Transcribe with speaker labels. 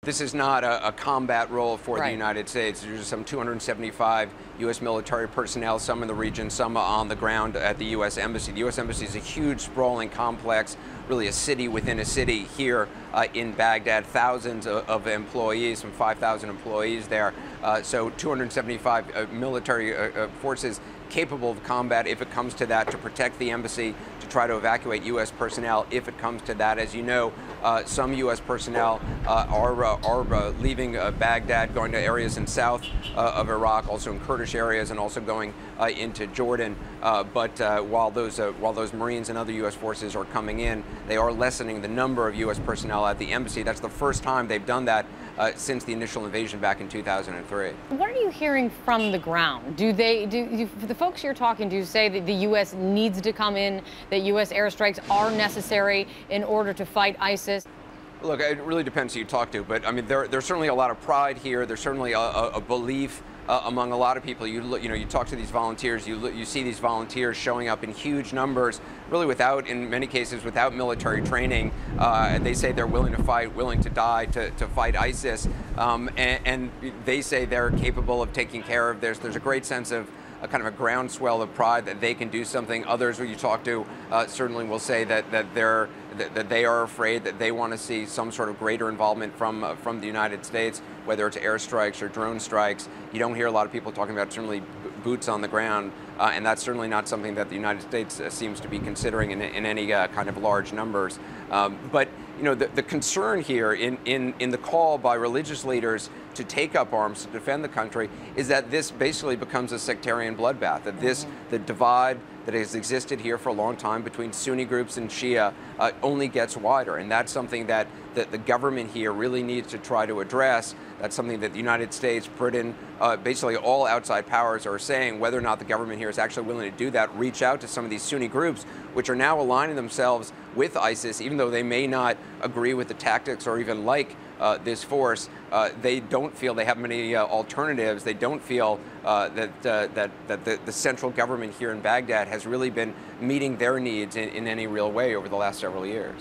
Speaker 1: this is not a combat role for the
Speaker 2: Right.
Speaker 1: United States. There's some 275 U.S. military personnel, some in the region, some on the ground at the U.S. Embassy. The U.S. Embassy is a huge, sprawling complex, really a city within a city here in Baghdad. Thousands of employees, some 5,000 employees there. So 275 military forces capable of combat if it comes to that, to protect the embassy, to try to evacuate U.S. personnel if it comes to that. As you know, some U.S. personnel are leaving Baghdad, going to areas in south of Iraq, also in Kurdish areas, and also going into Jordan. But while those Marines and other U.S. forces are coming in, they are lessening the number of U.S. personnel at the embassy. That's the first time they've done that since the initial invasion back in 2003.
Speaker 2: What are you hearing from the ground? For the folks you're talking to say that the U.S. needs to come in, that U.S. airstrikes are necessary in order to fight ISIS?
Speaker 1: Look, it really depends who you talk to, but I mean, there's certainly a lot of pride here. There's certainly a belief among a lot of people. You talk to these volunteers, you see these volunteers showing up in huge numbers, really without, in many cases, without military training. They say they're willing to fight, willing to die to fight ISIS, and they say they're capable of taking care of. There's a great sense of a kind of a groundswell of pride that they can do something. Others, who you talk to, certainly will say that they are afraid, that they want to see some sort of greater involvement from the United States, whether it's airstrikes or drone strikes. You don't hear a lot of people talking about certainly boots on the ground, and that's certainly not something that the United States seems to be considering in any kind of large numbers. But the concern here in the call by religious leaders to take up arms to defend the country is that this basically becomes a sectarian bloodbath, that the divide that has existed here for a long time between Sunni groups and Shia only gets wider. And that's something that the government here really needs to try to address. That's something that the United States, Britain, basically all outside powers are saying. Whether or not the government here is actually willing to do that, reach out to some of these Sunni groups, which are now aligning themselves with ISIS, even though they may not agree with the tactics or even like this force. They don't feel they have many alternatives. They don't feel that the central government here in Baghdad has really been meeting their needs in any real way over the last several years.